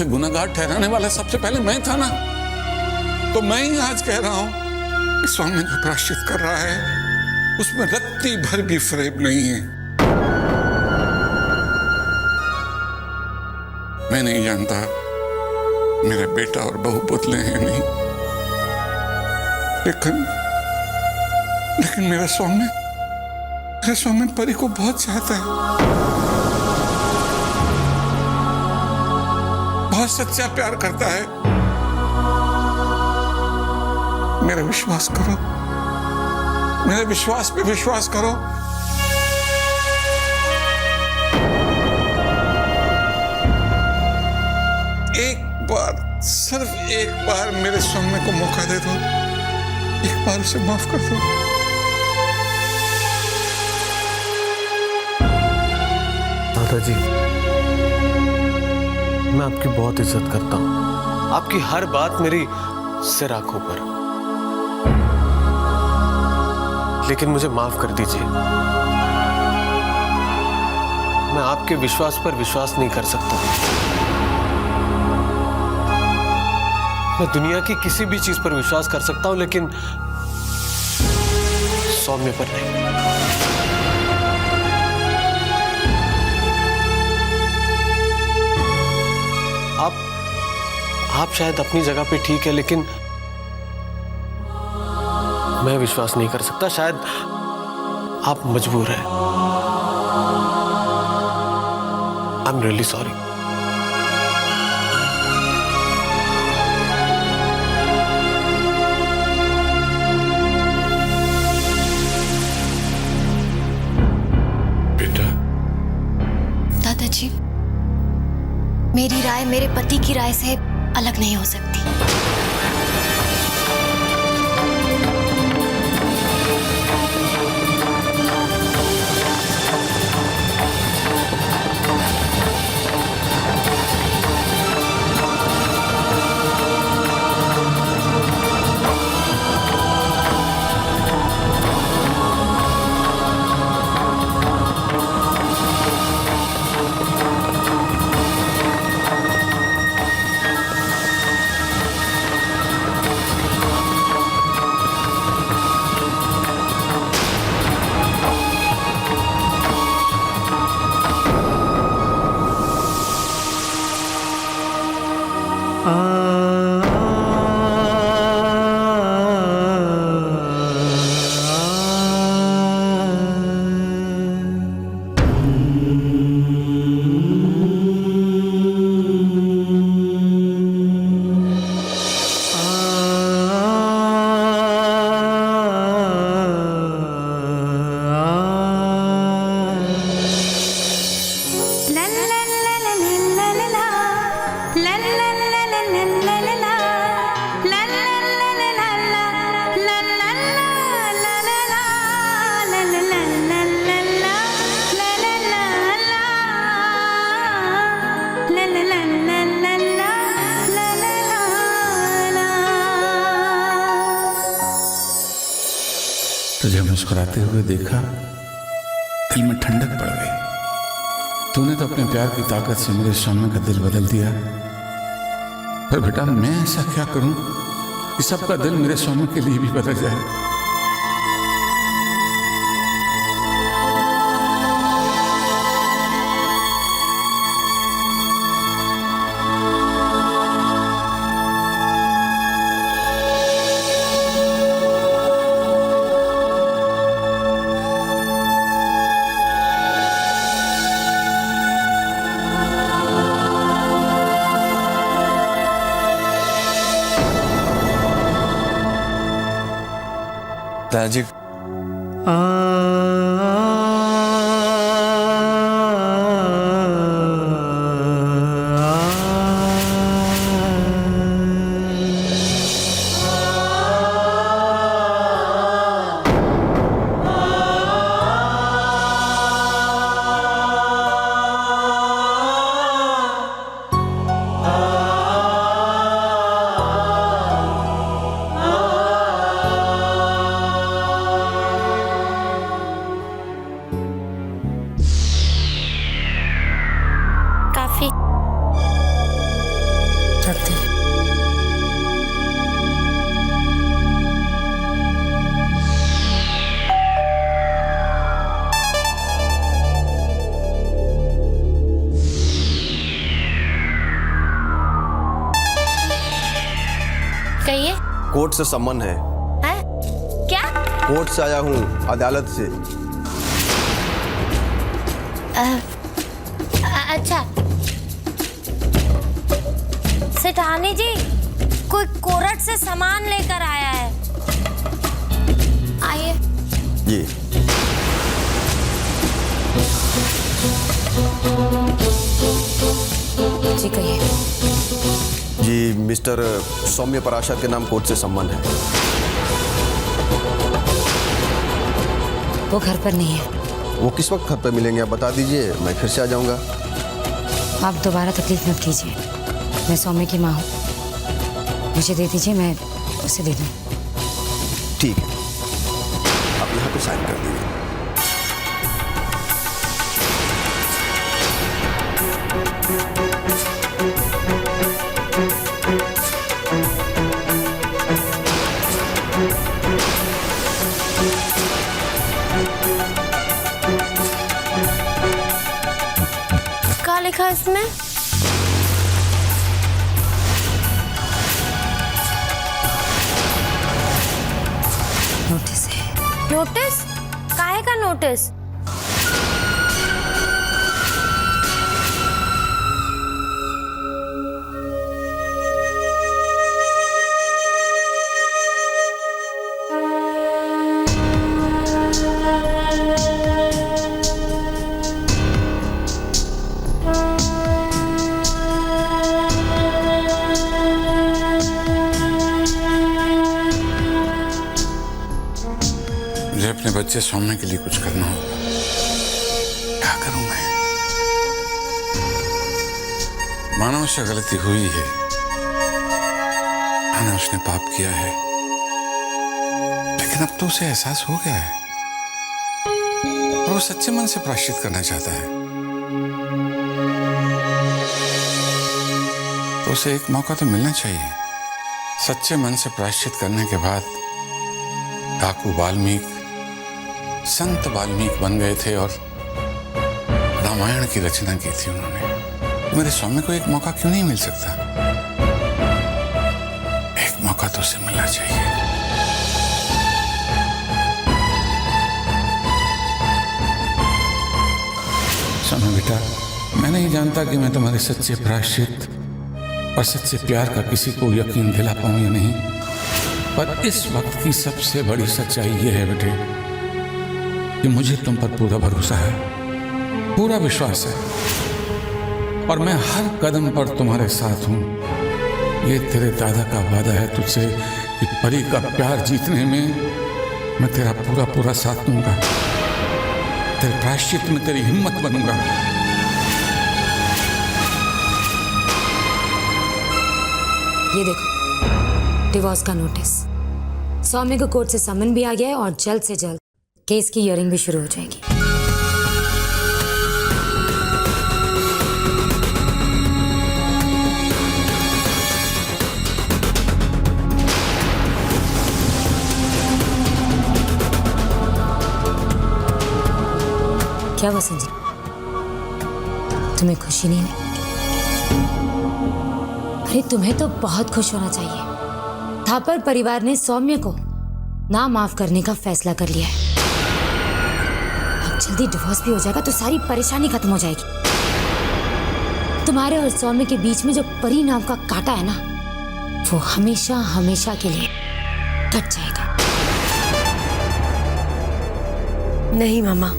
उसे गुनहगार ठहराने वाला सबसे पहले मैं था ना। तो मैं ही आज कह रहा हूं कि स्वामी जो प्रायश्चित कर रहा है उसमें रत्ती भर भी फरेब नहीं है। मैं नहीं जानता मेरा बेटा और बहू पुतले हैं नहीं, लेकिन मेरा स्वामी परी को बहुत चाहता है, बहुत सच्चा प्यार करता है। मेरा विश्वास करो, मेरे विश्वास पे विश्वास करो। एक बार, सिर्फ एक बार मेरे स्वामी को मौका दे दो, एक बार उसे माफ कर दो। दादाजी, मैं आपकी बहुत इज्जत करता हूं। आपकी हर बात मेरी सिर आंखों पर, लेकिन मुझे माफ कर दीजिए। मैं आपके विश्वास पर विश्वास नहीं कर सकता। मैं दुनिया की किसी भी चीज पर विश्वास कर सकता हूं, लेकिन सौम्य पर नहीं। आप शायद अपनी जगह पे ठीक है, लेकिन मैं विश्वास नहीं कर सकता। शायद आप मजबूर हैं। I am really sorry. बेटा। दादाजी, मेरी राय मेरे पति की राय से अलग नहीं हो सकती। तुझे मुस्कुराते हुए देखा, दिल में ठंडक पड़ गई। तूने तो अपने प्यार की ताकत से मेरे स्वामी का दिल बदल दिया। पर बेटा, मैं ऐसा क्या करूं कि सबका दिल मेरे स्वामी के लिए भी बदल जाए? दादाजी, रखती हूँ। कहिए। कोर्ट से सम्मन है। हैं? क्या? कोर्ट से आया हूँ, अदालत से। अच्छा सेठानी जी, कोई कोर्ट से सामान लेकर आया है। आइए। जी जी कहिए। जी, मिस्टर सौम्य पराशर के नाम कोर्ट से सम्मन है। वो घर पर नहीं है। वो किस वक्त घर पे मिलेंगे आप बता दीजिए, मैं फिर से आ जाऊंगा। आप दोबारा तकलीफ मत कीजिए, मैं सौम्य की माँ हूँ। मुझे दे दीजिए, मैं उसे दे दूँ। ठीक है, आप यहाँ पे साइन कर दीजिए। क्या लिखा है इसमें? नोटिस है। नोटिस? काहे का नोटिस? मुझे अपने बच्चे सौम्य के लिए कुछ करना हो, क्या करूं मैं? मानो उससे गलती हुई है, मानो उसने पाप किया है, लेकिन अब तो उसे एहसास हो गया है और वो सच्चे मन से प्रायश्चित करना चाहता है। तो उसे एक मौका तो मिलना चाहिए। सच्चे मन से प्रायश्चित करने के बाद डाकू वाल्मीकि संत वाल्मीकि बन गए थे और रामायण की रचना की थी उन्होंने। मेरे स्वामी को एक मौका क्यों नहीं मिल सकता? एक मौका तो उसे मिलना चाहिए। स्वामी बेटा, मैं नहीं जानता कि मैं तुम्हारे सच्चे प्रायश्चित और सच्चे प्यार का किसी को यकीन दिला पाऊं या नहीं, पर इस वक्त की सबसे बड़ी सच्चाई यह है बेटे कि मुझे तुम पर पूरा भरोसा है, पूरा विश्वास है और मैं हर कदम पर तुम्हारे साथ हूं। ये तेरे दादा का वादा है तुझसे कि परी का प्यार जीतने में मैं तेरा पूरा पूरा साथ दूंगा। तेरे प्रायश्चित में तेरी हिम्मत बनूंगा। ये देखो, डिवोर्स का नोटिस। सौम्य को कोर्ट से समन भी आ गया है और जल्द से जल्द केस की हियरिंग भी शुरू हो जाएगी। क्या वसंत जी, तुम्हें खुशी नहीं है? अरे तुम्हें तो बहुत खुश होना चाहिए। थापर परिवार ने सौम्य को ना माफ करने का फैसला कर लिया है। अब जल्दी डिवोर्स भी हो जाएगा तो सारी परेशानी खत्म हो जाएगी। तुम्हारे और सौम्य के बीच में जो परी नाम का कांटा है ना, वो हमेशा हमेशा के लिए कट जाएगा। नहीं मामा,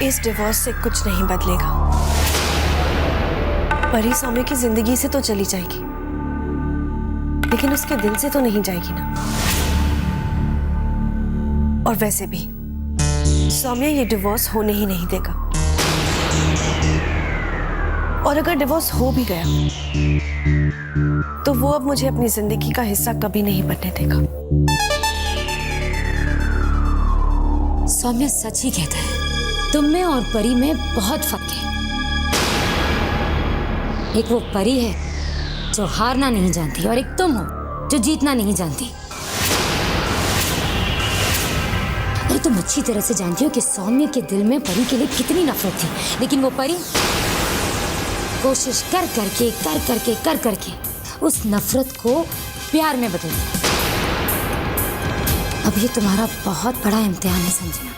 इस डिवोर्स से कुछ नहीं बदलेगा। परी सौम्य की जिंदगी से तो चली जाएगी, लेकिन उसके दिल से तो नहीं जाएगी ना। और वैसे भी सौम्य ये डिवोर्स होने ही नहीं देगा। और अगर डिवोर्स हो भी गया तो वो अब मुझे अपनी जिंदगी का हिस्सा कभी नहीं बनने देगा। सौम्य सच ही कहता है, तुम में और परी में बहुत फर्क है। एक वो परी है जो हारना नहीं जानती और एक तुम हो जो जीतना नहीं जानती। अरे तुम अच्छी तरह से जानती हो कि सौम्य के दिल में परी के लिए कितनी नफरत थी, लेकिन वो परी कोशिश कर करके उस नफरत को प्यार में बदल दी। अब ये तुम्हारा बहुत बड़ा इम्तिहान है संजना।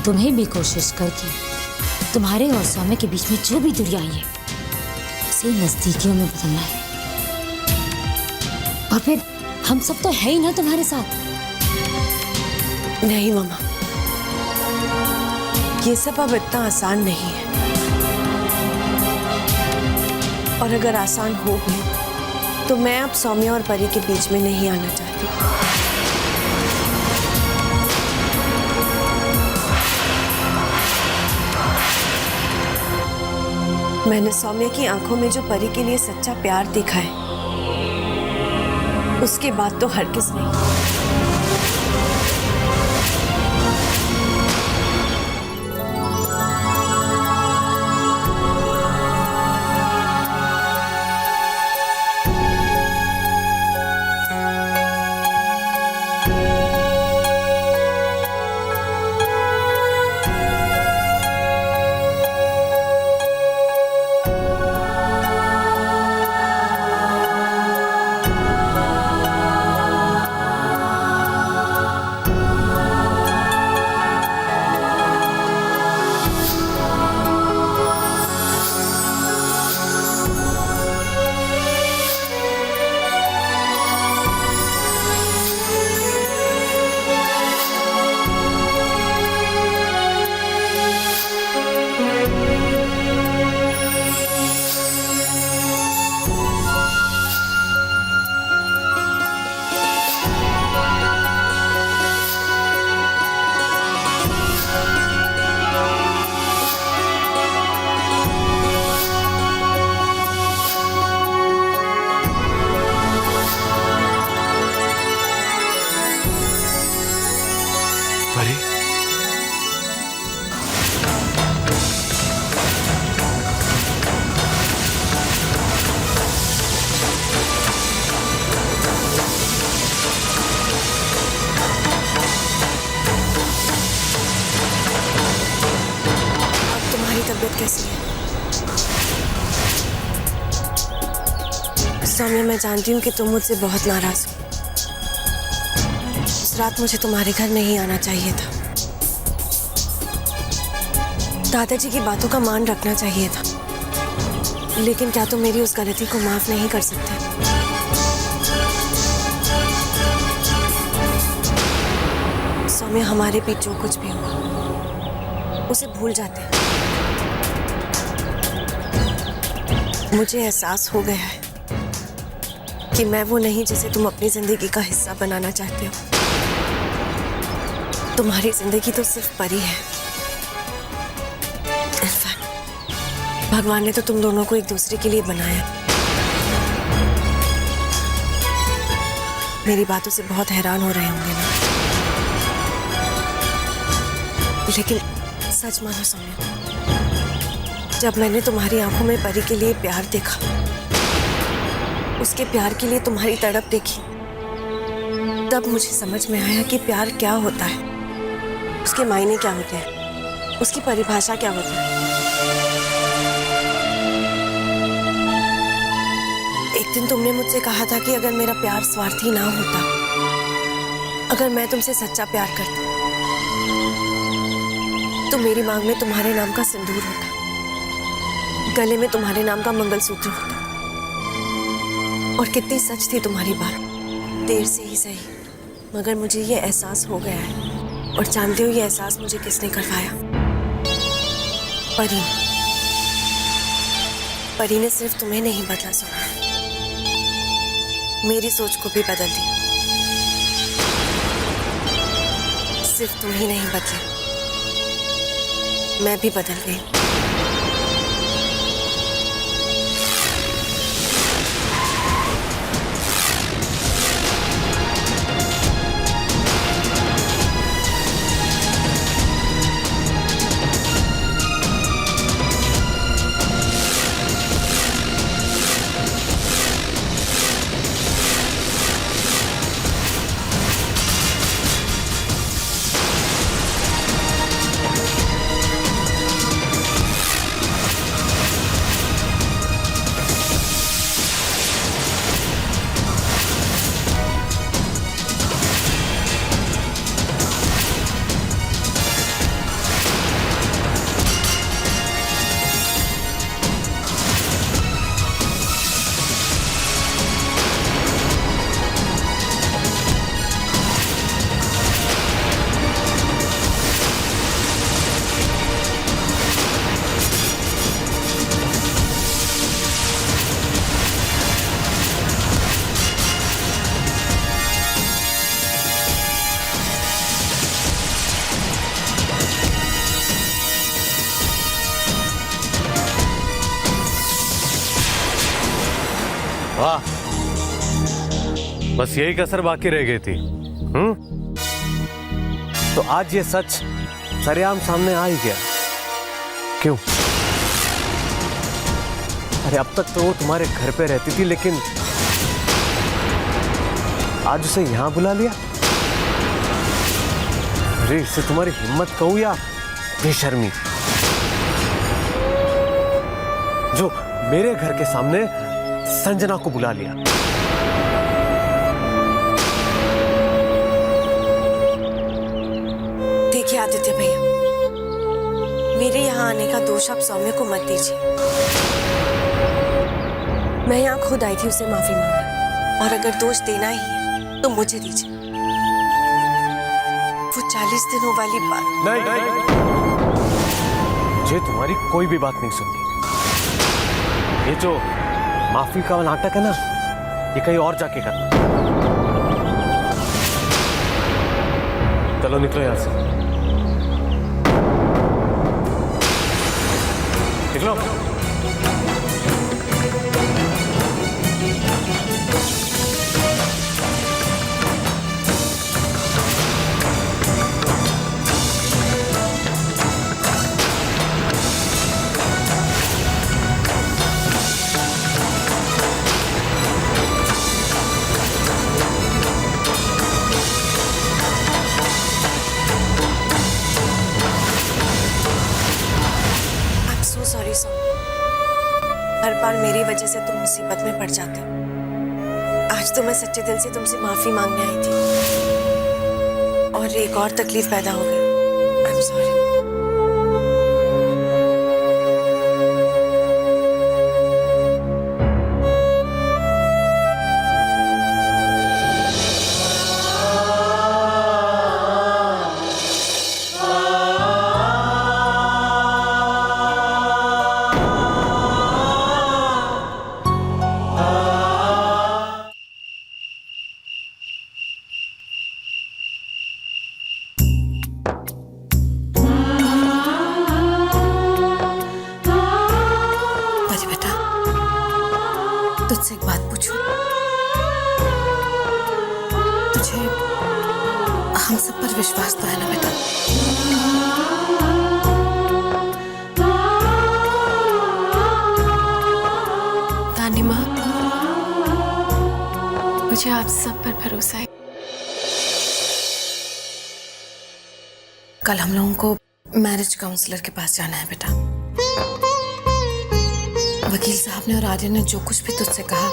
तुम्हें भी कोशिश करके तुम्हारे और सौम्य के बीच में जो भी दूरी आई है उसे नजदीकियों में बदलना है। और फिर हम सब तो है ही ना तुम्हारे साथ। नहीं मामा, ये सब अब इतना आसान नहीं है, और अगर आसान हो भी तो मैं अब सौम्य और परी के बीच में नहीं आना चाहती। मैंने सौम्य की आंखों में जो परी के लिए सच्चा प्यार देखा है, उसके बाद तो हरगिज़ नहीं। परी, अब तुम्हारी तबीयत कैसी है? सौम्य, मैं जानती हूँ कि तुम मुझसे बहुत नाराज हो। उस रात मुझे तुम्हारे घर नहीं आना चाहिए था। दादाजी की बातों का मान रखना चाहिए था, लेकिन क्या तुम मेरी उस गलती को माफ नहीं कर सकते? सौम्य, हमारे बीच जो कुछ भी हुआ उसे भूल जाते हैं। मुझे एहसास हो गया है कि मैं वो नहीं जिसे तुम अपनी जिंदगी का हिस्सा बनाना चाहते हो। तुम्हारी जिंदगी तो सिर्फ परी है। इनफैक्ट भगवान ने तो तुम दोनों को एक दूसरे के लिए बनाया। मेरी बातों से बहुत हैरान हो रहे होंगे ना, लेकिन सच मानो सौम्य, जब मैंने तुम्हारी आंखों में परी के लिए प्यार देखा, उसके प्यार के लिए तुम्हारी तड़प देखी, तब मुझे समझ में आया कि प्यार क्या होता है, उसके मायने क्या होते हैं, उसकी परिभाषा क्या होती है। एक दिन तुमने मुझसे कहा था कि अगर मेरा प्यार स्वार्थी ना होता, अगर मैं तुमसे सच्चा प्यार करती, तो मेरी मांग में तुम्हारे नाम का सिंदूर होता, गले में तुम्हारे नाम का मंगलसूत्र होता। और कितनी सच थी तुम्हारी बात। देर से ही सही, मगर मुझे ये एहसास हो गया है। और जानते हो ये एहसास मुझे किसने करवाया? परी। परी ने सिर्फ तुम्हें नहीं बदला सोना, मेरी सोच को भी बदल दी। सिर्फ तुम ही नहीं बदले, मैं भी बदल गई। वाह, बस यही कसर बाकी रह गई थी। तो आज ये सच सरेआम सामने आ ही गया। क्यों? अरे अब तक तो वो तुम्हारे घर पे रहती थी, लेकिन आज उसे यहां बुला लिया। अरे इससे तुम्हारी हिम्मत कहूं या बेशर्मी, जो मेरे घर के सामने संजना को बुला लिया। देखिए आदित्य भैया, मेरे यहाँ आने का दोष आप सौम्य को मत दीजिए। मैं यहाँ खुद आई थी उसे माफी मांगने, और अगर दोष देना ही है तो मुझे दीजिए। वो 40 दिनों वाली बात नहीं, मुझे तुम्हारी कोई भी बात नहीं सुननी। ये जो माफी का नाटक है ना, ये कहीं और जाके करना। चलो निकलो यहां से, निकलो। सॉरी सौम्य, हर बार मेरी वजह से तुम मुसीबत में पड़ जाते हो। आज तो मैं सच्चे दिल से तुमसे माफी मांगने आई थी और एक और तकलीफ पैदा हो गई। I am sorry. तुझसे एक बात पूछूं? तुझे हम सब पर विश्वास तो है ना बेटा? दानी माँ, मुझे आप सब पर भरोसा है। कल हम लोगों को मैरिज काउंसलर के पास जाना है बेटा। वकील साहब ने और आर्य ने जो कुछ भी तुझसे कहा,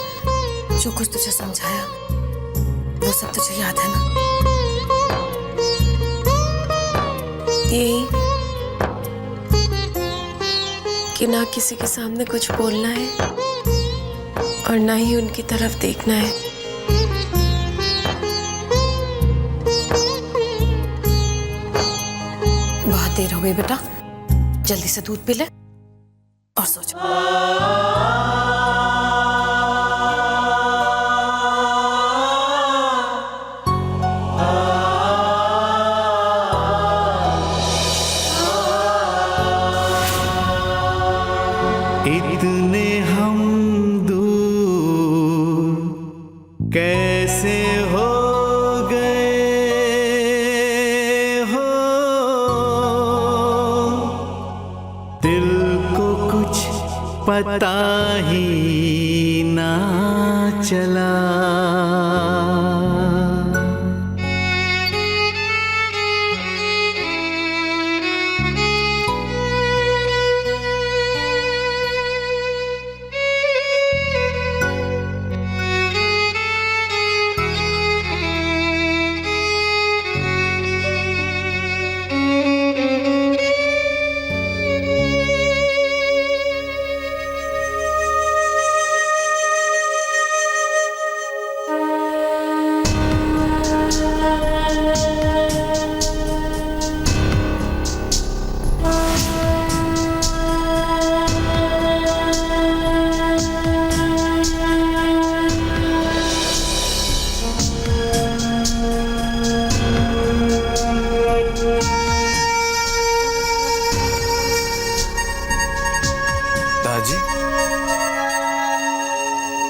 जो कुछ तुझे समझाया, वो सब तुझे याद है ना? यही कि ना किसी के सामने कुछ बोलना है और ना ही उनकी तरफ देखना है। बहुत देर हो गई बेटा, जल्दी से दूध पी ले और सो जा। इतने हम दूर कैसे हो गए हो, दिल को कुछ पता ही ना चला।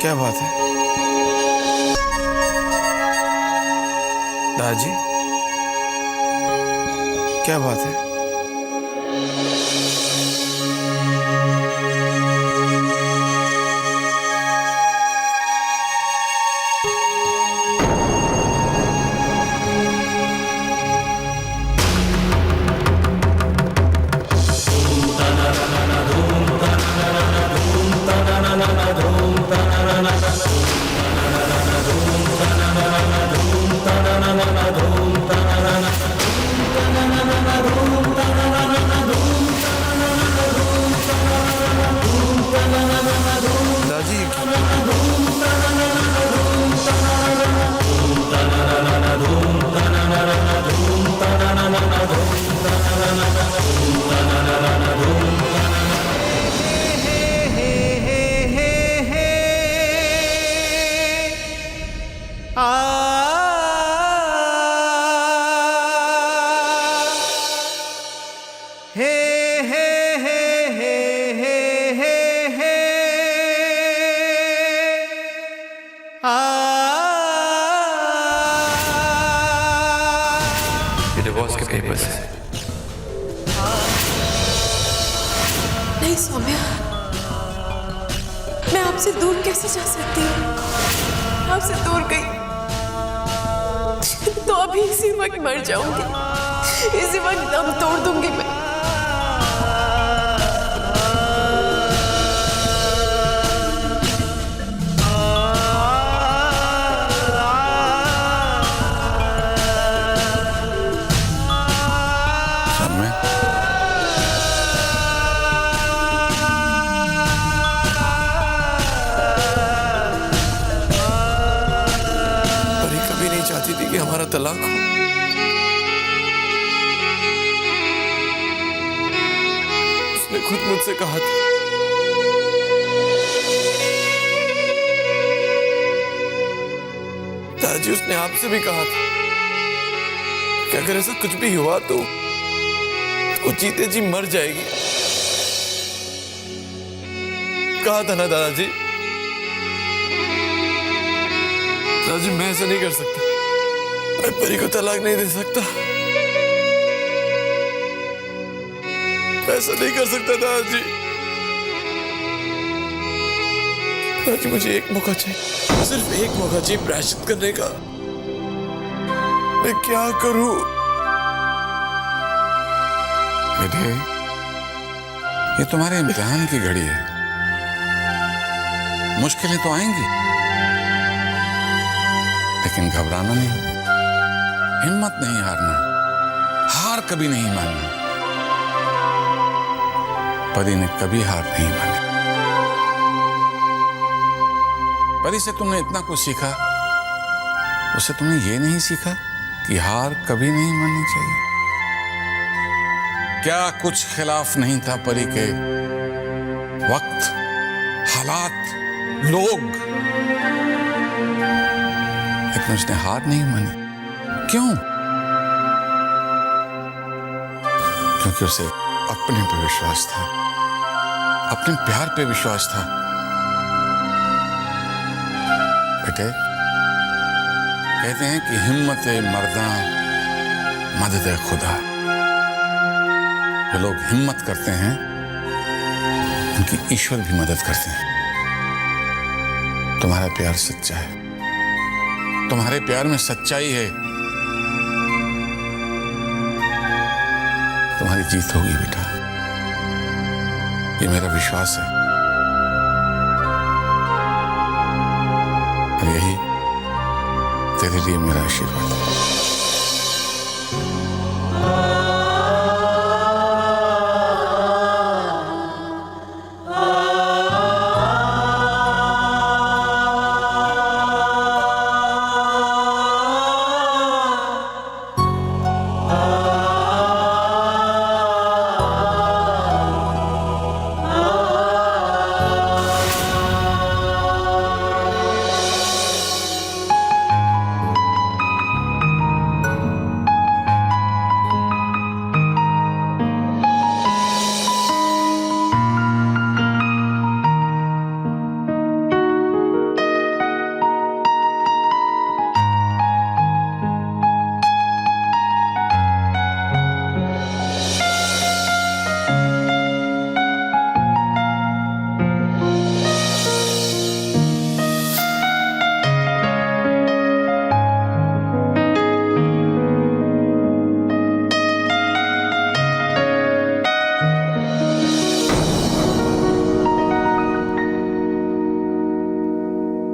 क्या बात है दादाजी? क्या बात है? ये डिवोर्स के पेपर्स हैं। नहीं सौम्या, मैं आपसे दूर कैसे जा सकती हूँ? आपसे दूर गई तो अभी इसी वक्त मर जाऊंगी, इसी वक्त दम तोड़ दूंगी मैं। चाहती थी कि हमारा तलाक हो। उसने खुद मुझसे कहा था दादाजी, उसने आपसे भी कहा था कि अगर ऐसा कुछ भी हुआ तो वो जीते जी मर जाएगी। कहा था ना दादाजी? दादाजी मैं ऐसा नहीं कर सकता, मैं परी को तलाक नहीं दे सकता, ऐसा नहीं कर सकता दादाजी। दादाजी मुझे एक मौका चाहिए, सिर्फ एक मौका चाहिए प्रायश्चित करने का। मैं क्या करूं? बेटे, ये तुम्हारे इम्तिहान की घड़ी है, मुश्किलें तो आएंगी, लेकिन घबराना नहीं, हिम्मत नहीं हारना, हार कभी नहीं मानना। परी ने कभी हार नहीं मानी। परी से तुमने इतना कुछ सीखा, उससे तुमने ये नहीं सीखा कि हार कभी नहीं माननी चाहिए। क्या कुछ खिलाफ नहीं था परी के? वक्त, हालात, लोग, लेकिन उसने हार नहीं मानी। क्यों? क्योंकि उसे अपने पे विश्वास था, अपने प्यार पे विश्वास था। बेटे, कहते हैं कि हिम्मत मर्दा मदद खुदा। जो लोग हिम्मत करते हैं उनकी ईश्वर भी मदद करते हैं। तुम्हारा प्यार सच्चा है, तुम्हारे प्यार में सच्चाई है, तुम्हारी जीत होगी बेटा, ये मेरा विश्वास है। और यही तेरे लिए मेरा आशीर्वाद है।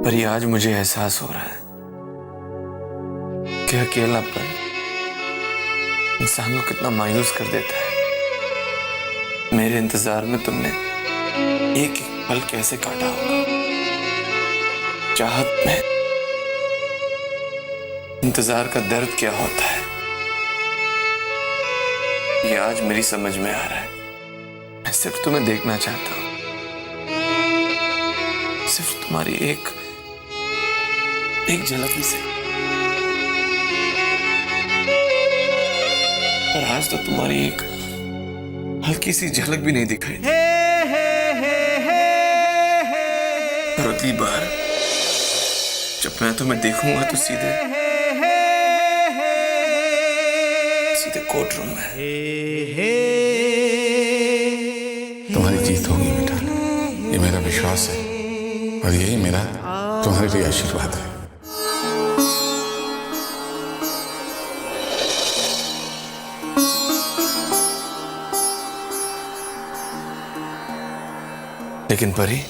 पर ये आज मुझे एहसास हो रहा है कि अकेलापन इंसान को कितना मायूस कर देता है। मेरे इंतजार में तुमने एक एक पल कैसे काटा होगा। चाहत में इंतजार का दर्द क्या होता है, ये आज मेरी समझ में आ रहा है। मैं सिर्फ तुम्हें देखना चाहता हूं, सिर्फ तुम्हारी एक झलक ही से। पर आज तो तुम्हारी एक हल्की सी झलक भी नहीं दिखाई दी। और अगली बार जब मैं तुम्हें देखूंगा तो सीधे कोर्ट रूम में। तुम्हारी जीत होगी बेटा, ये मेरा विश्वास है और यही मेरा तुम्हारे लिए आशीर्वाद है। लेकिन परी,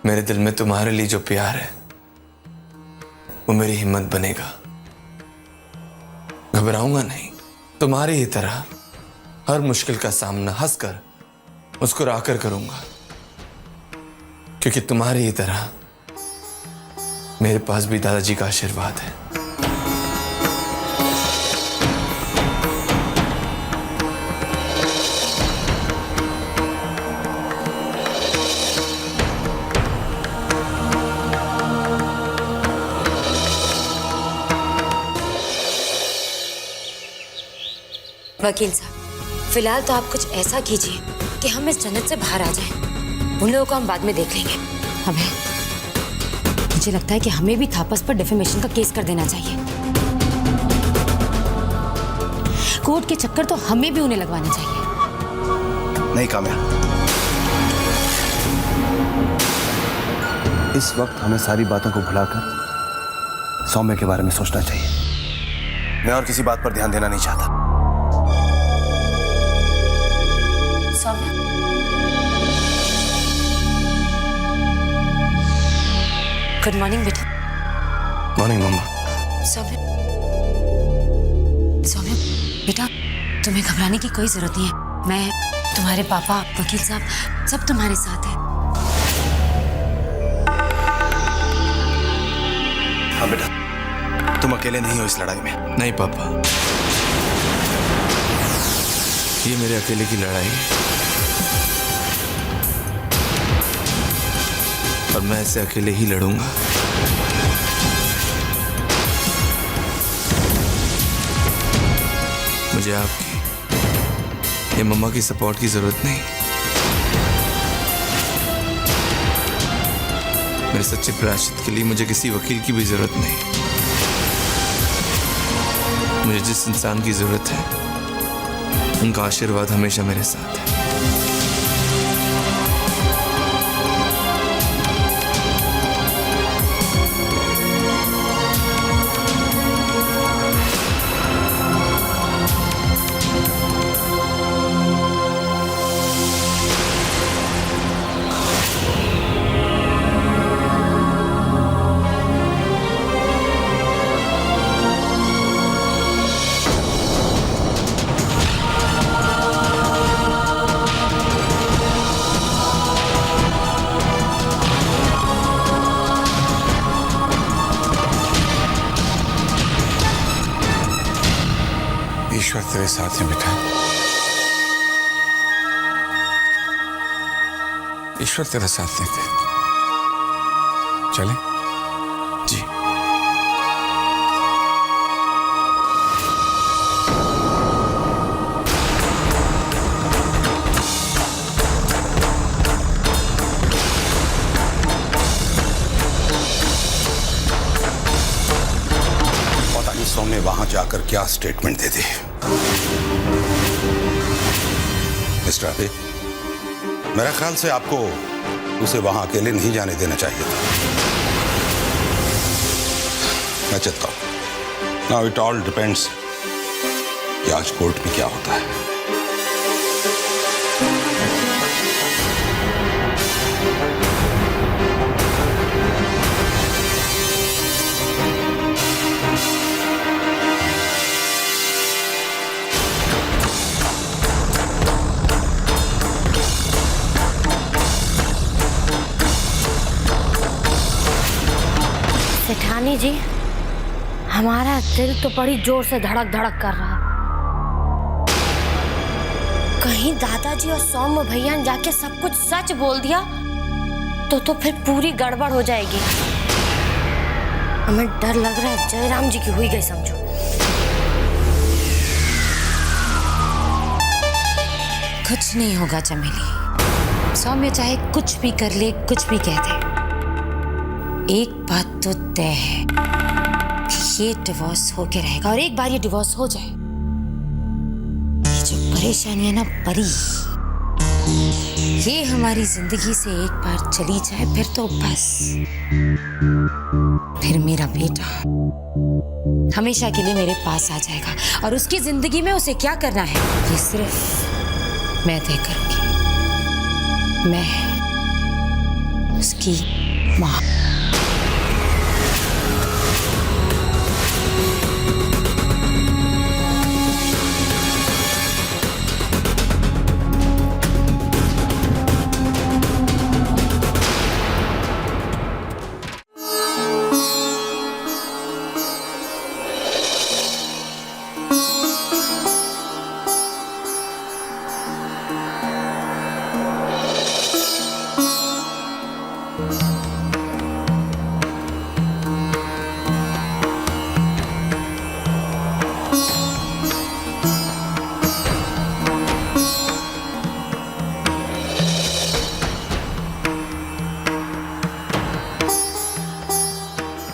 मेरे दिल में तुम्हारे लिए जो प्यार है वो मेरी हिम्मत बनेगा। घबराऊंगा नहीं, तुम्हारी ही तरह हर मुश्किल का सामना हंसकर मुस्कुराकर करूंगा, क्योंकि तुम्हारी ही तरह मेरे पास भी दादाजी का आशीर्वाद है। वकील साहब, फिलहाल तो आप कुछ ऐसा कीजिए कि हम इस जन्नत से बाहर आ जाएं। उन लोगों को हम बाद में देख लेंगे। हमें मुझे लगता है कि हमें भी थापस पर डिफेमेशन का केस कर देना चाहिए। कोर्ट के चक्कर तो हमें भी उन्हें लगवाना चाहिए। नहीं काम्या, इस वक्त हमें सारी बातों को भुलाकर सौम्य के बारे में सोचना चाहिए। मैं और किसी बात पर ध्यान देना नहीं चाहता। गुड मॉर्निंग बेटा। मॉर्निंग मम्मा। सौम्य बेटा, तुम्हें घबराने की कोई जरूरत नहीं है। मैं, तुम्हारे पापा, वकील साहब सब तुम्हारे साथ हैं। हाँ बेटा, तुम अकेले नहीं हो इस लड़ाई में। नहीं पापा, ये मेरे अकेले की लड़ाई है और मैं इसे अकेले ही लड़ूंगा। मुझे आपकी ये मम्मा की सपोर्ट की जरूरत नहीं। मेरे सच्चे प्रायश्चित के लिए मुझे किसी वकील की भी जरूरत नहीं। मुझे जिस इंसान की जरूरत है उनका आशीर्वाद हमेशा मेरे साथ है। ईश्वर तेरे साथ है बेटा, ईश्वर तेरा साथ देते। चले जी। पता नहीं सौम्य वहां जाकर क्या स्टेटमेंट दे दी। मिस्टर अबे, मेरा ख्याल से आपको उसे वहां अकेले नहीं जाने देना चाहिए था। मैं चाहता हूं, नाउ इट ऑल डिपेंड्स कि आज कोर्ट में क्या होता है। सेठानी जी, हमारा दिल तो बड़ी जोर से धड़क धड़क कर रहा है। कहीं दादाजी और सौम्य भैया ने जाके सब कुछ सच बोल दिया तो फिर पूरी गड़बड़ हो जाएगी। हमें डर लग रहा है जयराम जी की हुई गई समझो। कुछ नहीं होगा चमेली, सौम्य चाहे कुछ भी कर ले, कुछ भी कह दे, एक बात तो तय है कि ये डिवोर्स होके रहेगा। और एक बार ये डिवोर्स हो जाए, ये जो परेशानी है ना परी, ये हमारी जिंदगी से एक बार चली जाए, फिर तो बस, फिर मेरा बेटा हमेशा के लिए मेरे पास आ जाएगा और उसकी जिंदगी में उसे क्या करना है ये सिर्फ मैं तय करूंगी। मैं उसकी माँ।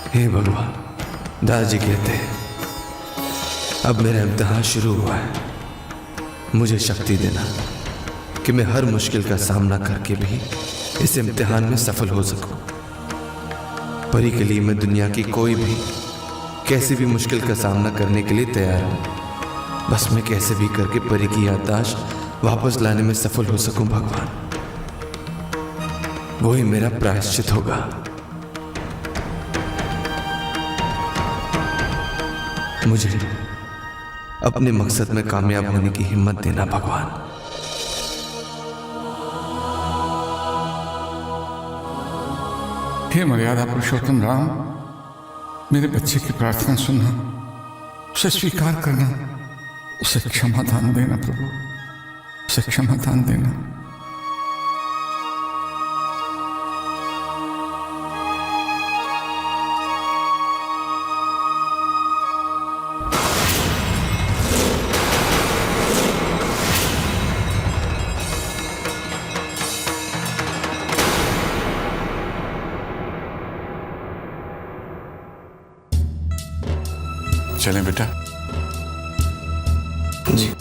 हे भगवान, दादाजी कहते हैं अब मेरा इम्तिहान शुरू हुआ है। मुझे शक्ति देना कि मैं हर मुश्किल का सामना करके भी इस इम्तिहान में सफल हो सकूं। परी के लिए मैं दुनिया की कोई भी कैसी भी मुश्किल का सामना करने के लिए तैयार हूं। बस मैं कैसे भी करके परी की याददाश्त वापस लाने में सफल हो सकूं। भगवान, वही मेरा प्रायश्चित होगा। मुझे अपने मकसद में कामयाब होने की हिम्मत देना भगवान। हे मर्यादा पुरुषोत्तम राम, मेरे बच्चे की प्रार्थना सुनना, उसे स्वीकार करना, उसे क्षमादान देना प्रभु, उसे क्षमादान देना। चलें बेटा। जी।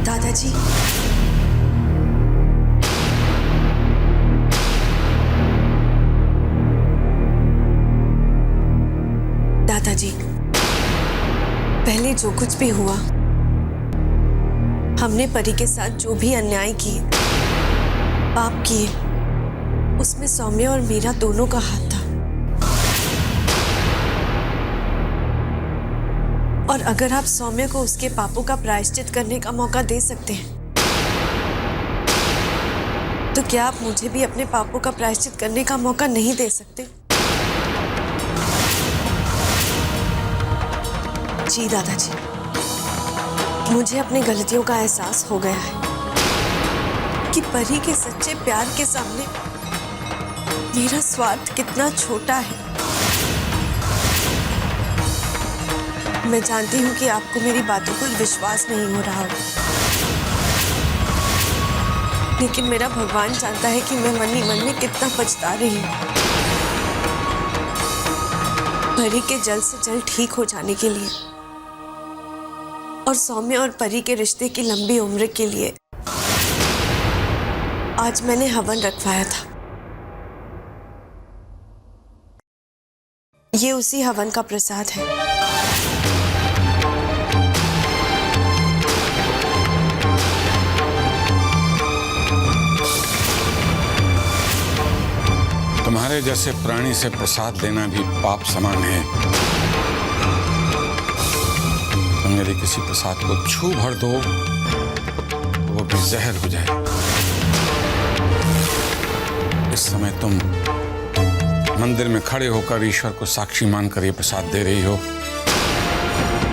दादाजी, दादाजी, पहले जो कुछ भी हुआ, हमने परी के साथ जो भी अन्याय किए, पाप किए, उसमें सौम्य और मीरा दोनों का हाथ था। और अगर आप सौम्य को उसके पापों का प्रायश्चित करने का मौका दे सकते हैं, तो क्या आप मुझे भी अपने पापों का प्रायश्चित करने का मौका नहीं दे सकते? जी दादाजी, मुझे अपनी गलतियों का एहसास हो गया है कि परी के सच्चे प्यार के सामने मेरा स्वार्थ कितना छोटा है। मैं जानती हूँ कि आपको मेरी बातों पर विश्वास नहीं हो रहा होगा, लेकिन मेरा भगवान जानता है कि मैं मन ही मन में कितना पछता रही हूँ। परी के जल्द से जल्द ठीक हो जाने के लिए और सौम्य और परी के रिश्ते की लंबी उम्र के लिए आज मैंने हवन रखवाया था। ये उसी हवन का प्रसाद है। तुम्हारे जैसे प्राणी से प्रसाद लेना भी पाप समान है। तुम यदि किसी प्रसाद को छू भर दो वो भी जहर हो जाए। इस समय तुम मंदिर में खड़े होकर ईश्वर को साक्षी मानकर ये प्रसाद दे रही हो।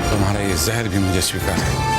तुम्हारा ये जहर भी मुझे स्वीकार है।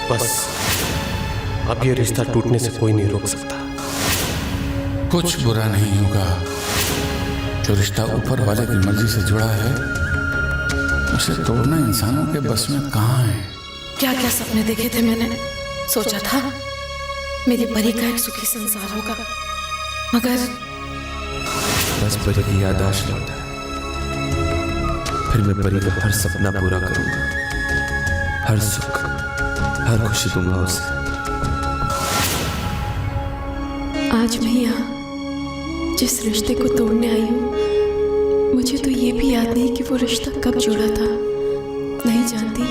बस अब ये रिश्ता टूटने से कोई नहीं रोक सकता। कुछ बुरा नहीं होगा। जो रिश्ता ऊपर वाले की मर्जी से जुड़ा है उसे तोड़ना इंसानों के बस में कहाँ है। क्या क्या सपने देखे थे मैंने। सोचा था मेरी परी का एक सुखी संसार होगा, मगर बस परी की याददाश्त लौटा है। फिर मैं परी का हर सपना पूरा करूंगा, हर सुख हर खुशी दूंगा उसे। आज मैं यहाँ जिस रिश्ते को तोड़ने आई हूँ, मुझे तो ये भी याद नहीं कि वो रिश्ता कब जुड़ा था। नहीं जानती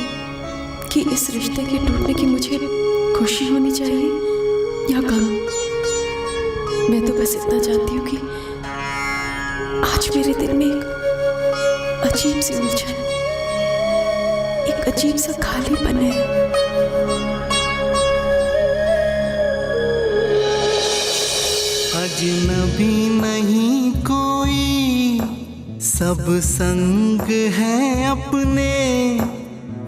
कि इस रिश्ते के टूटने की मुझे खुशी होनी चाहिए या गम। मैं तो बस इतना जानती हूँ कि आज मेरे दिल में एक अजीब सी उलझन, एक अजीब सा खालीपन है। अजनबी नहीं कोई, सब संग है अपने,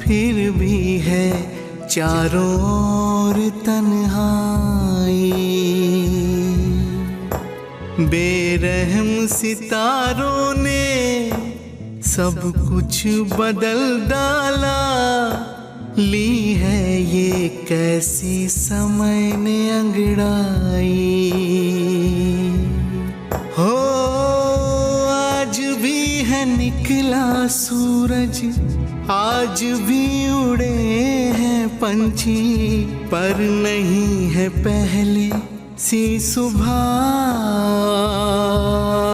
फिर भी है चारों ओर तन्हाई। बेरहम सितारों ने सब कुछ बदल डाला, ली है ये कैसी समय ने अंगड़ाई। हो आज भी है निकला सूरज, आज भी उड़े हैं पंछी, पर नहीं है पहले सी सुबह